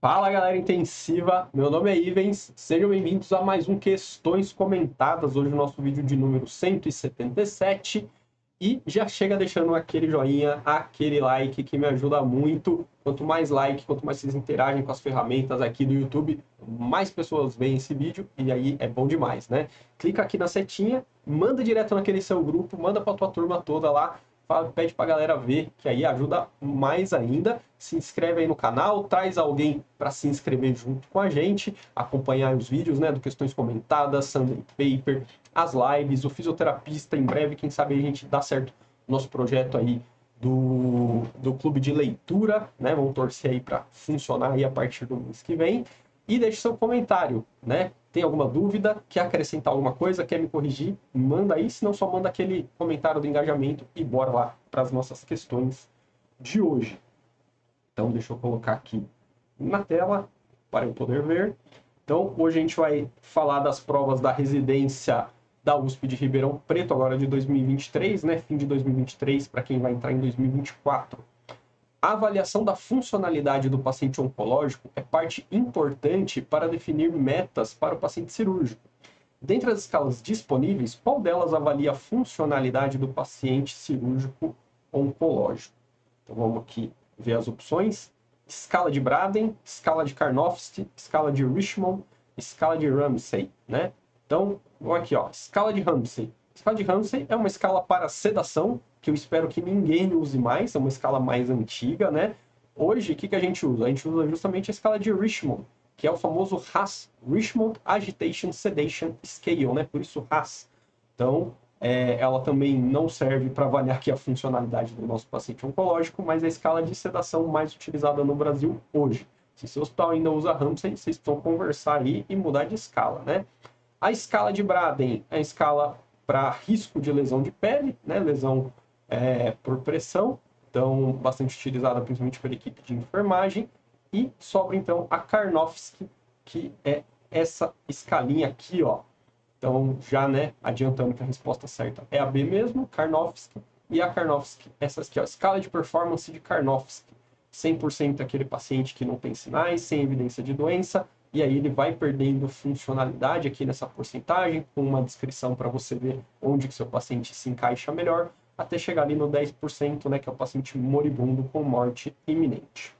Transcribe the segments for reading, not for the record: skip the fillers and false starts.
Fala galera intensiva, meu nome é Ivens, sejam bem-vindos a mais um Questões Comentadas, hoje o nosso vídeo de número 177 e já chega deixando aquele joinha, aquele like que me ajuda muito, quanto mais like, quanto mais vocês interagem com as ferramentas aqui do YouTube, mais pessoas veem esse vídeo e aí é bom demais, né? Clica aqui na setinha, manda direto naquele seu grupo, manda pra tua turma toda lá, pede pra galera ver, que aí ajuda mais ainda. Se inscreve aí no canal, traz alguém para se inscrever junto com a gente, acompanhar os vídeos, né, do Questões Comentadas, Sunday Paper, as lives, o fisioterapista, em breve, quem sabe a gente dá certo o nosso projeto aí do clube de leitura, né, vamos torcer aí para funcionar aí a partir do mês que vem, e deixe seu comentário, né, tem alguma dúvida, quer acrescentar alguma coisa, quer me corrigir, manda aí, senão só manda aquele comentário do engajamento e bora lá para as nossas questões de hoje. Então, deixa eu colocar aqui na tela para eu poder ver. Então, hoje a gente vai falar das provas da residência da USP de Ribeirão Preto, agora de 2023, né? Fim de 2023, para quem vai entrar em 2024. A avaliação da funcionalidade do paciente oncológico é parte importante para definir metas para o paciente cirúrgico. Dentre as escalas disponíveis, qual delas avalia a funcionalidade do paciente cirúrgico oncológico? Então vamos aqui ver as opções. Escala de Braden, escala de Karnofsky, escala de Richmond, escala de Ramsay, né? Então, vamos aqui, ó, escala de Ramsay. Escala de Ramsay é uma escala para sedação, que eu espero que ninguém use mais, é uma escala mais antiga, né? Hoje, o que a gente usa? A gente usa justamente a escala de Richmond, que é o famoso RASS, Richmond Agitation Sedation Scale, né? Por isso RASS. Então, ela também não serve para avaliar aqui a funcionalidade do nosso paciente oncológico, mas é a escala de sedação mais utilizada no Brasil hoje. Se seu hospital ainda usa Ramsay, vocês precisam conversar aí e mudar de escala, né? A escala de Braden é a escala para risco de lesão de pele, né? Lesão por pressão, então bastante utilizada principalmente pela equipe de enfermagem. E sobra então a Karnofsky, que é essa escalinha aqui, ó. Então, já, né, adiantando que a resposta certa é a B mesmo, Karnofsky. E a Karnofsky, essa aqui, ó, escala de performance de Karnofsky. 100% é aquele paciente que não tem sinais, sem evidência de doença, e aí ele vai perdendo funcionalidade aqui nessa porcentagem, com uma descrição para você ver onde que seu paciente se encaixa melhor, até chegar ali no 10%, né, que é o paciente moribundo com morte iminente.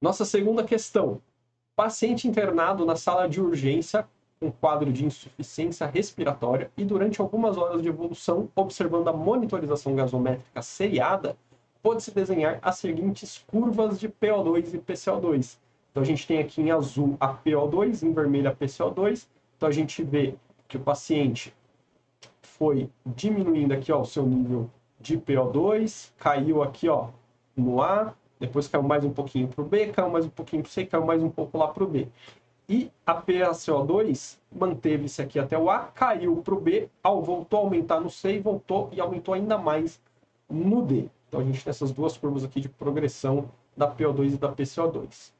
Nossa segunda questão. Paciente internado na sala de urgência com quadro de insuficiência respiratória e durante algumas horas de evolução, observando a monitorização gasométrica seriada, pode-se desenhar as seguintes curvas de PO2 e PCO2. Então a gente tem aqui em azul a PO2, em vermelho a PCO2. Então a gente vê que o paciente foi diminuindo aqui, ó, o seu nível de PO2, caiu aqui, ó, no A, depois caiu mais um pouquinho para o B, caiu mais um pouquinho para o C, caiu mais um pouco lá para o B. E a PaCO2 manteve-se aqui até o A, caiu para o B, voltou a aumentar no C e voltou e aumentou ainda mais no D. Então a gente tem essas duas curvas aqui de progressão da PO2 e da PCO2.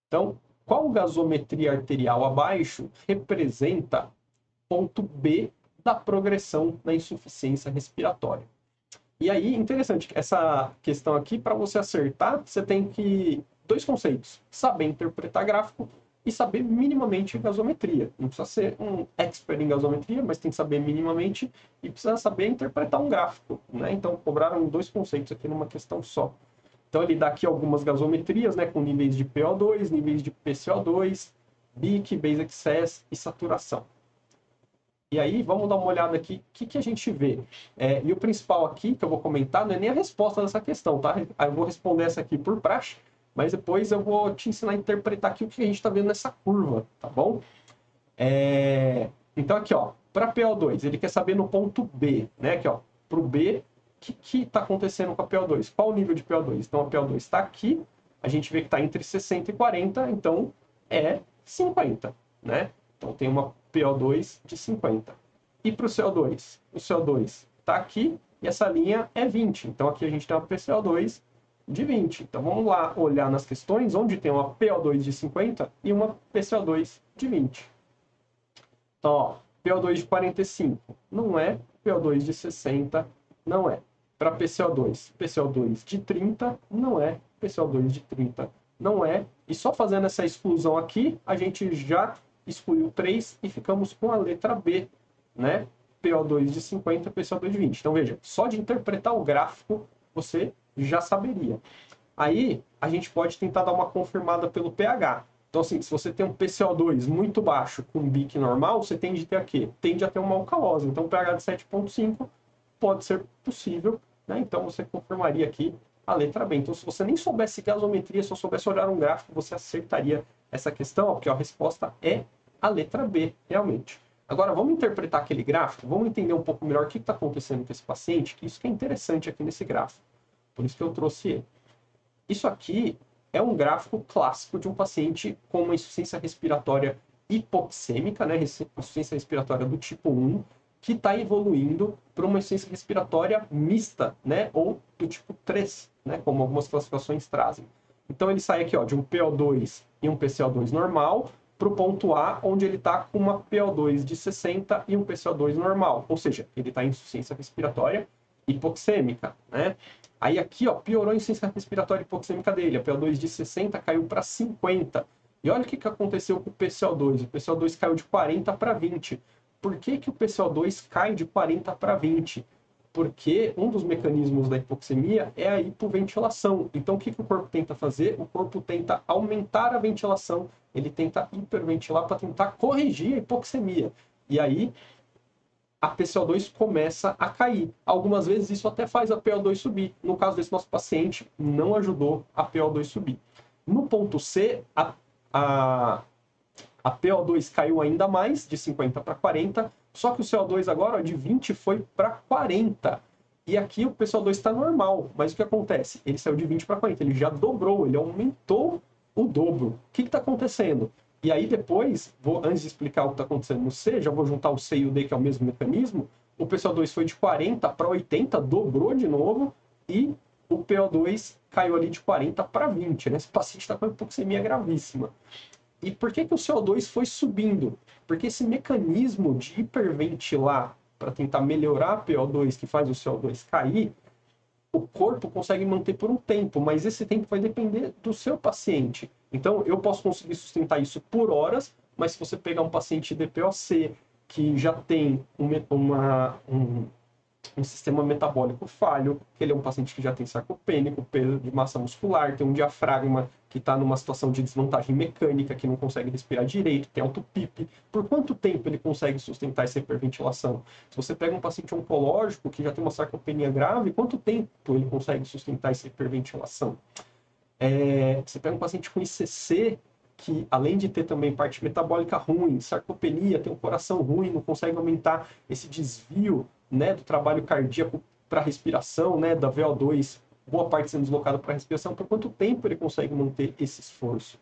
Então, qual gasometria arterial abaixo representa ponto B da progressão da insuficiência respiratória? E aí, interessante, essa questão aqui, para você acertar, você tem que... dois conceitos. Saber interpretar gráfico e saber minimamente gasometria. Não precisa ser um expert em gasometria, mas tem que saber minimamente e precisa saber interpretar um gráfico, né? Então, cobraram dois conceitos aqui numa questão só. Então, ele dá aqui algumas gasometrias, né? Com níveis de PO2, níveis de PCO2, BIC, base excess e saturação. E aí, vamos dar uma olhada aqui, o que a gente vê? E o principal aqui, que eu vou comentar, não é nem a resposta dessa questão, tá? Eu vou responder essa aqui por praxe, mas depois eu vou te ensinar a interpretar aqui o que a gente está vendo nessa curva, tá bom? Então aqui, ó, para PO2, ele quer saber no ponto B, né? Aqui, ó, para o B, o que está acontecendo com a PO2? Qual o nível de PO2? Então a PO2 está aqui, a gente vê que está entre 60 e 40, então é 50, né? Então tem uma PO2 de 50. E para o CO2? O CO2 está aqui e essa linha é 20. Então aqui a gente tem uma PCO2 de 20. Então vamos lá olhar nas questões onde tem uma PO2 de 50 e uma PCO2 de 20. Então, ó, PO2 de 45 não é, PO2 de 60 não é. Para PCO2, PCO2 de 30 não é, PCO2 de 30 não é. E só fazendo essa exclusão aqui, a gente já excluiu 3 e ficamos com a letra B, né? PO2 de 50, PCO2 de 20. Então, veja, só de interpretar o gráfico, você já saberia. Aí, a gente pode tentar dar uma confirmada pelo pH. Então, assim, se você tem um PCO2 muito baixo com BIC normal, você tende a ter a quê? Tende a ter uma alcalose. Então, pH de 7,5 pode ser possível, né? Então, você confirmaria aqui a letra B. Então, se você nem soubesse gasometria, só soubesse olhar um gráfico, você acertaria essa questão, porque a resposta é a letra B, realmente. Agora, vamos interpretar aquele gráfico, vamos entender um pouco melhor o que está acontecendo com esse paciente, que isso que é interessante aqui nesse gráfico. Por isso que eu trouxe ele. Isso aqui é um gráfico clássico de um paciente com uma insuficiência respiratória hipoxêmica, né? Insuficiência respiratória do tipo 1, que está evoluindo para uma insuficiência respiratória mista, né? Ou do tipo 3, né? Como algumas classificações trazem. Então ele sai aqui, ó, de um PO2 e um PCO2 normal para o ponto A, onde ele está com uma PO2 de 60 e um PCO2 normal. Ou seja, ele está em insuficiência respiratória hipoxêmica, né? Aí aqui, ó, piorou a insuficiência respiratória hipoxêmica dele. A PO2 de 60 caiu para 50. E olha o que aconteceu com o PCO2. O PCO2 caiu de 40 para 20. Por que o PCO2 cai de 40 para 20? Porque um dos mecanismos da hipoxemia é a hipoventilação. Então, o que o corpo tenta fazer? O corpo tenta aumentar a ventilação, ele tenta hiperventilar para tentar corrigir a hipoxemia. E aí, a PCO2 começa a cair. Algumas vezes isso até faz a PO2 subir. No caso desse nosso paciente, não ajudou a PO2 subir. No ponto C, a PO2 caiu ainda mais, de 50 para 40, só que o CO2 agora, ó, de 20 foi para 40. E aqui o PCO2 está normal, mas o que acontece? Ele saiu de 20 para 40, ele já dobrou, ele aumentou o dobro. O que está acontecendo? E aí depois, antes de explicar o que está acontecendo no C, já vou juntar o C e o D, que é o mesmo mecanismo. O PCO2 foi de 40 para 80, dobrou de novo, e o PO2 caiu ali de 40 para 20. Né? Esse paciente está com hipoxemia gravíssima. E por que o CO2 foi subindo? Porque esse mecanismo de hiperventilar para tentar melhorar a PO2, que faz o CO2 cair, o corpo consegue manter por um tempo, mas esse tempo vai depender do seu paciente. Então, eu posso conseguir sustentar isso por horas, mas se você pegar um paciente DPOC, que já tem um sistema metabólico falho, que ele é um paciente que já tem sarcopênico, perda de massa muscular, tem um diafragma que está numa situação de desvantagem mecânica, que não consegue respirar direito, tem alto PIP. Por quanto tempo ele consegue sustentar essa hiperventilação? Se você pega um paciente oncológico que já tem uma sarcopenia grave, quanto tempo ele consegue sustentar essa hiperventilação? Você pega um paciente com ICC, que além de ter também parte metabólica ruim, sarcopenia, tem um coração ruim, não consegue aumentar esse desvio, né, do trabalho cardíaco para a respiração, né, da VO2, boa parte sendo deslocada para a respiração, por quanto tempo ele consegue manter esse esforço?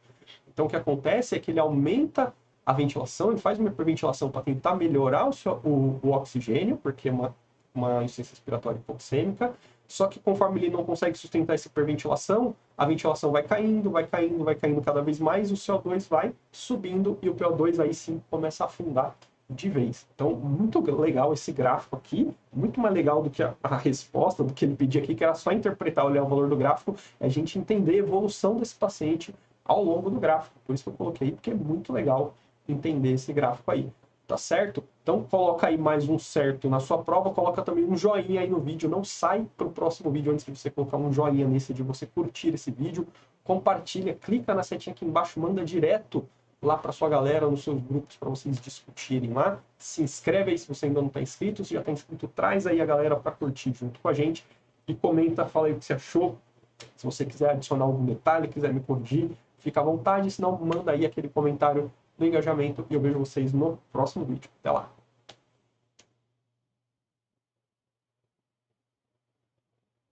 Então, o que acontece é que ele aumenta a ventilação, ele faz uma hiperventilação para tentar melhorar o oxigênio, porque é uma insuficiência respiratória hipoxêmica, só que conforme ele não consegue sustentar essa hiperventilação, a ventilação vai caindo, vai caindo, vai caindo cada vez mais, o CO2 vai subindo e o PO2 aí sim começa a afundar de vez. Então, muito legal esse gráfico aqui, muito mais legal do que a resposta, do que ele pedia aqui, que era só interpretar, olhar o valor do gráfico, e a gente entender a evolução desse paciente ao longo do gráfico. Por isso que eu coloquei aí, porque é muito legal entender esse gráfico aí. Tá certo? Então, coloca aí mais um certo na sua prova, coloca também um joinha aí no vídeo, não sai para o próximo vídeo antes de você colocar um joinha nesse, de você curtir esse vídeo, compartilha, clica na setinha aqui embaixo, manda direto lá para sua galera, nos seus grupos, para vocês discutirem lá. Se inscreve aí se você ainda não está inscrito. Se já está inscrito, traz aí a galera para curtir junto com a gente. E comenta, fala aí o que você achou. Se você quiser adicionar algum detalhe, quiser me corrigir, fica à vontade. Se não, manda aí aquele comentário do engajamento e eu vejo vocês no próximo vídeo. Até lá!